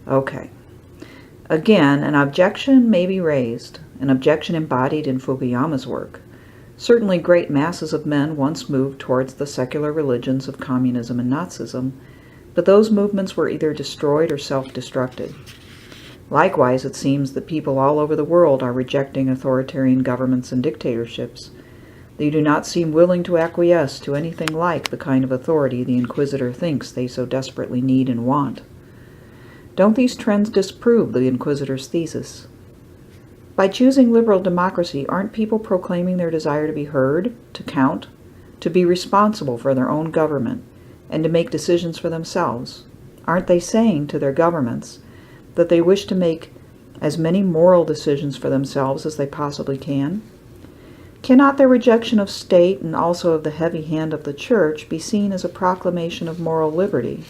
Okay. Again, an objection may be raised, an objection embodied in Fukuyama's work. Certainly great masses of men once moved towards the secular religions of communism and Nazism, but those movements were either destroyed or self-destructed. Likewise, it seems that people all over the world are rejecting authoritarian governments and dictatorships. They do not seem willing to acquiesce to anything like the kind of authority the Inquisitor thinks they so desperately need and want. Don't these trends disprove the Inquisitor's thesis? By choosing liberal democracy, aren't people proclaiming their desire to be heard, to count, to be responsible for their own government, and to make decisions for themselves? Aren't they saying to their governments that they wish to make as many moral decisions for themselves as they possibly can? Cannot their rejection of state and also of the heavy hand of the Church be seen as a proclamation of moral liberty,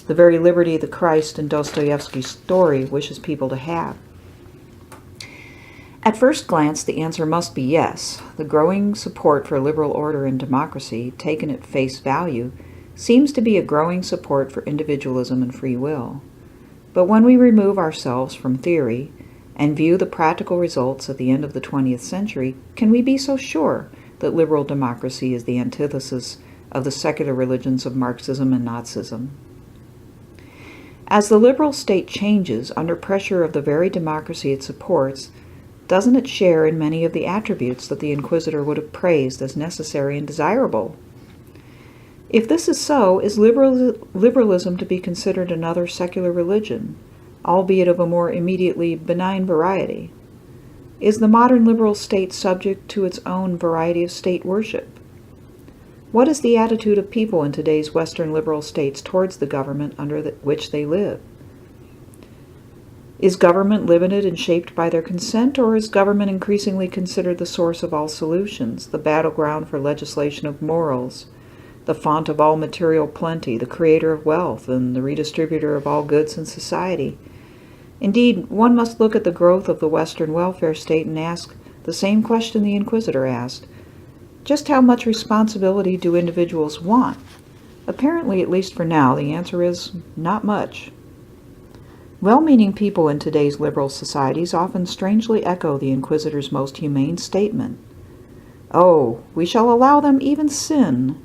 the very liberty that Christ in Dostoyevski's story wishes people to have? At first glance, the answer must be yes. The growing support for liberal order and democracy, taken at face value, seems to be a growing support for individualism and free will. But when we remove ourselves from theory and view the practical results at the end of the 20th century, can we be so sure that liberal democracy is the antithesis of the secular religions of Marxism and Nazism? As the liberal state changes under pressure of the very democracy it supports, doesn't it share in many of the attributes that the Inquisitor would have praised as necessary and desirable? If this is so, is liberalism to be considered another secular religion, albeit of a more immediately benign variety? Is the modern liberal state subject to its own variety of state worship? What is the attitude of people in today's Western liberal states towards the government under which they live? Is government limited and shaped by their consent, or is government increasingly considered the source of all solutions, the battleground for legislation of morals, the font of all material plenty, the creator of wealth, and the redistributor of all goods in society? Indeed, one must look at the growth of the Western welfare state and ask the same question the Inquisitor asked. Just how much responsibility do individuals want? Apparently, at least for now, the answer is not much. Well-meaning people in today's liberal societies often strangely echo the Inquisitor's most humane statement. Oh, we shall allow them even sin.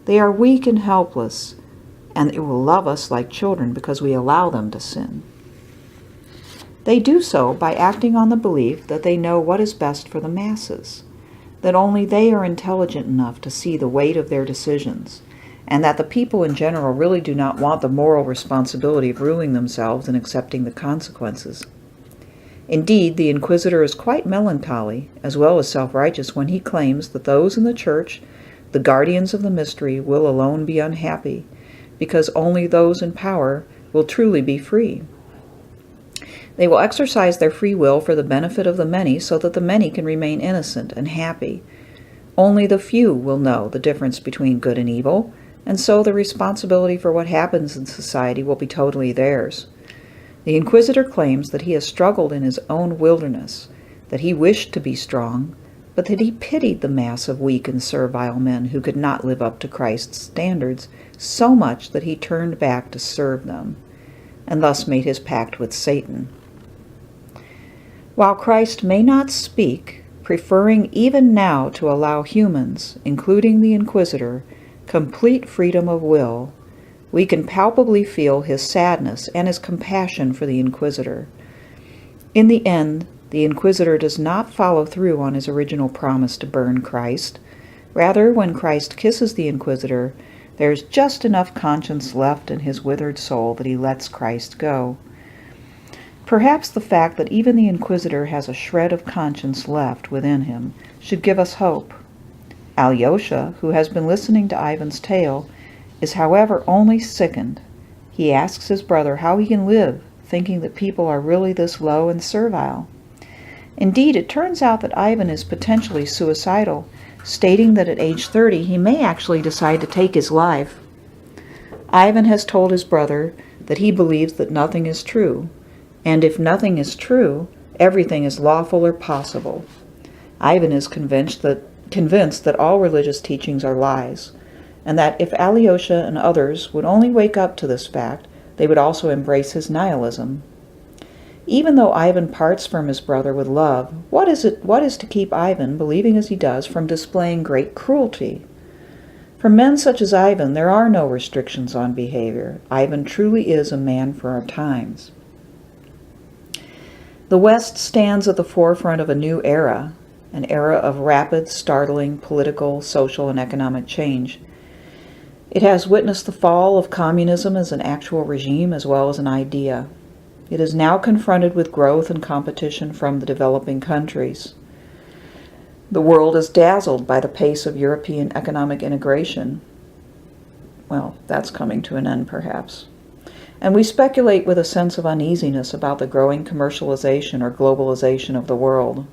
They are weak and helpless, and they will love us like children because we allow them to sin. They do so by acting on the belief that they know what is best for the masses, that only they are intelligent enough to see the weight of their decisions, and that the people in general really do not want the moral responsibility of ruling themselves and accepting the consequences. Indeed, the Inquisitor is quite melancholy, as well as self-righteous, when he claims that those in the Church, the guardians of the mystery, will alone be unhappy, because only those in power will truly be free. They will exercise their free will for the benefit of the many so that the many can remain innocent and happy. Only the few will know the difference between good and evil, and so the responsibility for what happens in society will be totally theirs. The Inquisitor claims that he has struggled in his own wilderness, that he wished to be strong, but that he pitied the mass of weak and servile men who could not live up to Christ's standards so much that he turned back to serve them, and thus made his pact with Satan. While Christ may not speak, preferring even now to allow humans, including the Inquisitor, complete freedom of will, we can palpably feel his sadness and his compassion for the Inquisitor. In the end, the Inquisitor does not follow through on his original promise to burn Christ. Rather, when Christ kisses the Inquisitor, there is just enough conscience left in his withered soul that he lets Christ go. Perhaps the fact that even the Inquisitor has a shred of conscience left within him should give us hope. Alyosha, who has been listening to Ivan's tale, is however only sickened. He asks his brother how he can live, thinking that people are really this low and servile. Indeed, it turns out that Ivan is potentially suicidal, stating that at age 30 he may actually decide to take his life. Ivan has told his brother that he believes that nothing is true, and if nothing is true, everything is lawful or possible. Ivan is convinced that all religious teachings are lies, and that if Alyosha and others would only wake up to this fact, they would also embrace his nihilism. Even though Ivan parts from his brother with love, what is to keep Ivan, believing as he does, from displaying great cruelty? For men such as Ivan, there are no restrictions on behavior. Ivan truly is a man for our times. The West stands at the forefront of a new era, an era of rapid, startling political, social, and economic change. It has witnessed the fall of communism as an actual regime as well as an idea. It is now confronted with growth and competition from the developing countries. The world is dazzled by the pace of European economic integration. Well, that's coming to an end, perhaps. And we speculate with a sense of uneasiness about the growing commercialization or globalization of the world.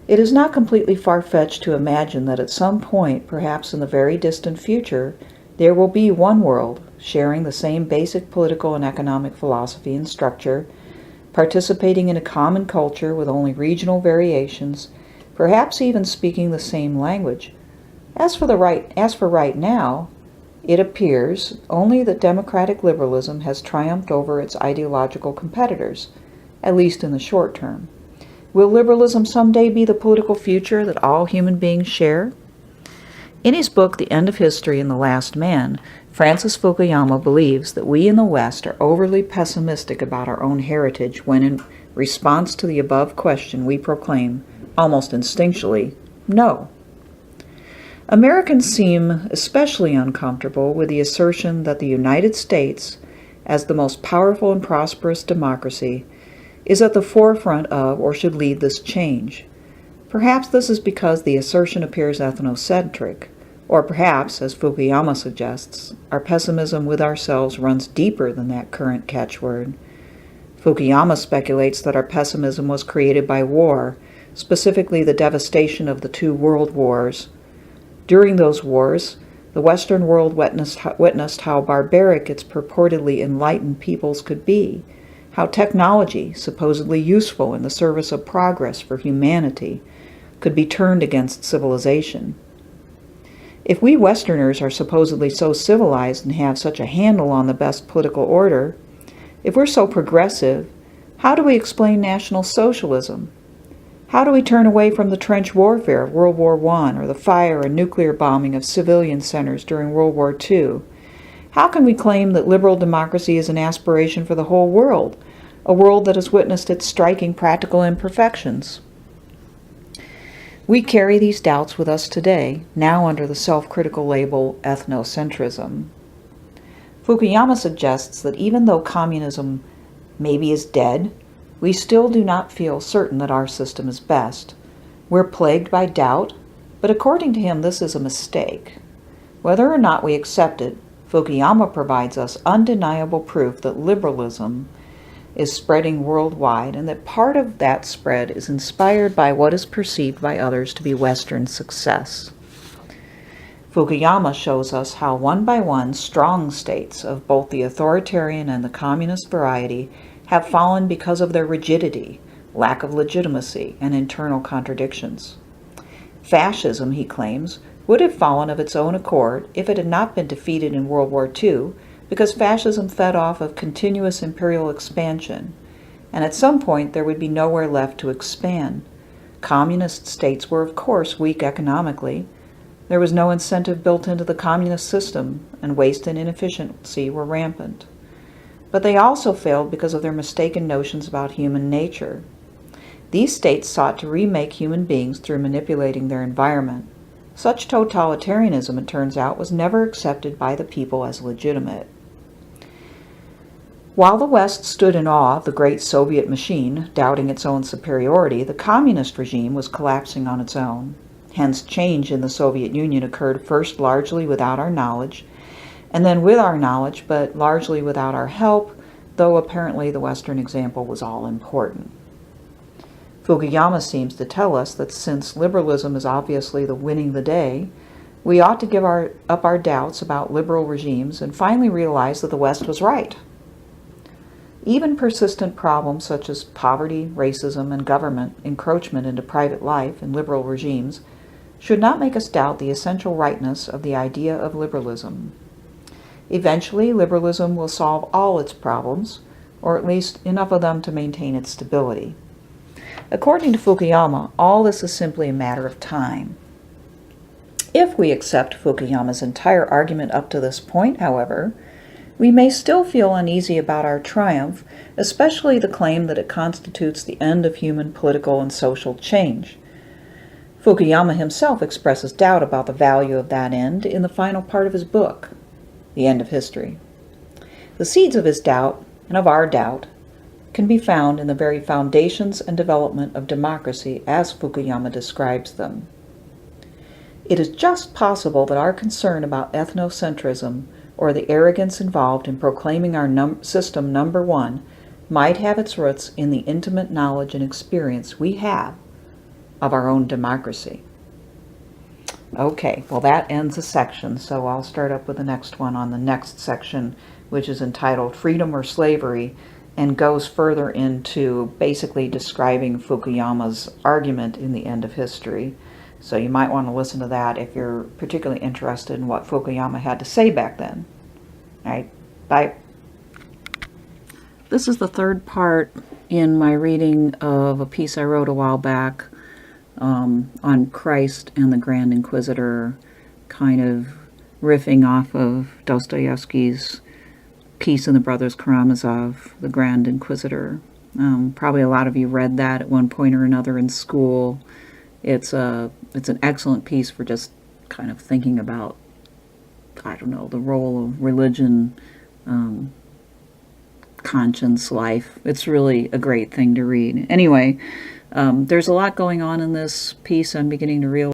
It is not completely far-fetched to imagine that at some point, perhaps in the very distant future, there will be one world sharing the same basic political and economic philosophy and structure, participating in a common culture with only regional variations, perhaps even speaking the same language. As for right now, it appears only that democratic liberalism has triumphed over its ideological competitors, at least in the short term. Will liberalism someday be the political future that all human beings share? In his book, The End of History and the Last Man, Francis Fukuyama believes that we in the West are overly pessimistic about our own heritage when, in response to the above question, we proclaim, almost instinctually, no. Americans seem especially uncomfortable with the assertion that the United States, as the most powerful and prosperous democracy, is at the forefront of or should lead this change. Perhaps this is because the assertion appears ethnocentric, or perhaps, as Fukuyama suggests, our pessimism with ourselves runs deeper than that current catchword. Fukuyama speculates that our pessimism was created by war, specifically the devastation of the two world wars. During those wars, the Western world witnessed how barbaric its purportedly enlightened peoples could be, how technology, supposedly useful in the service of progress for humanity, could be turned against civilization. If we Westerners are supposedly so civilized and have such a handle on the best political order, if we're so progressive, how do we explain National Socialism? How do we turn away from the trench warfare of World War I or the fire and nuclear bombing of civilian centers during World War II? How can we claim that liberal democracy is an aspiration for the whole world, a world that has witnessed its striking practical imperfections? We carry these doubts with us today, now under the self-critical label ethnocentrism. Fukuyama suggests that even though communism maybe is dead, we still do not feel certain that our system is best. We're plagued by doubt, but according to him, this is a mistake. Whether or not we accept it, Fukuyama provides us undeniable proof that liberalism is spreading worldwide and that part of that spread is inspired by what is perceived by others to be Western success. Fukuyama shows us how one by one strong states of both the authoritarian and the communist variety have fallen because of their rigidity, lack of legitimacy, and internal contradictions. Fascism, he claims, would have fallen of its own accord if it had not been defeated in World War II, because fascism fed off of continuous imperial expansion, and at some point there would be nowhere left to expand. Communist states were, of course, weak economically. There was no incentive built into the communist system, and waste and inefficiency were rampant. But they also failed because of their mistaken notions about human nature. These states sought to remake human beings through manipulating their environment. Such totalitarianism, it turns out, was never accepted by the people as legitimate. While the West stood in awe of the great Soviet machine, doubting its own superiority, the communist regime was collapsing on its own. Hence, change in the Soviet Union occurred first largely without our knowledge, and then with our knowledge, but largely without our help, though apparently the Western example was all important. Fukuyama seems to tell us that since liberalism is obviously the winning the day, we ought to give up our doubts about liberal regimes and finally realize that the West was right. Even persistent problems such as poverty, racism, and government encroachment into private life in liberal regimes should not make us doubt the essential rightness of the idea of liberalism. Eventually, liberalism will solve all its problems, or at least enough of them to maintain its stability. According to Fukuyama, all this is simply a matter of time. If we accept Fukuyama's entire argument up to this point, however, we may still feel uneasy about our triumph, especially the claim that it constitutes the end of human political and social change. Fukuyama himself expresses doubt about the value of that end in the final part of his book, The End of History. The seeds of his doubt, and of our doubt, can be found in the very foundations and development of democracy as Fukuyama describes them. It is just possible that our concern about ethnocentrism, or the arrogance involved in proclaiming our system number one, might have its roots in the intimate knowledge and experience we have of our own democracy. Okay, well that ends a section, so I'll start up with the next one on the next section, which is entitled Freedom or Slavery, and goes further into basically describing Fukuyama's argument in The End of History. So you might want to listen to that if you're particularly interested in what Fukuyama had to say back then. All right, bye. This is the third part in my reading of a piece I wrote a while back on Christ and the Grand Inquisitor, kind of riffing off of Dostoyevski's piece in the Brothers Karamazov, the Grand Inquisitor. Probably a lot of you read that at one point or another in school. It's an excellent piece for just kind of thinking about, I don't know, the role of religion, conscience, life. It's really a great thing to read. Anyway, there's a lot going on in this piece. I'm beginning to realize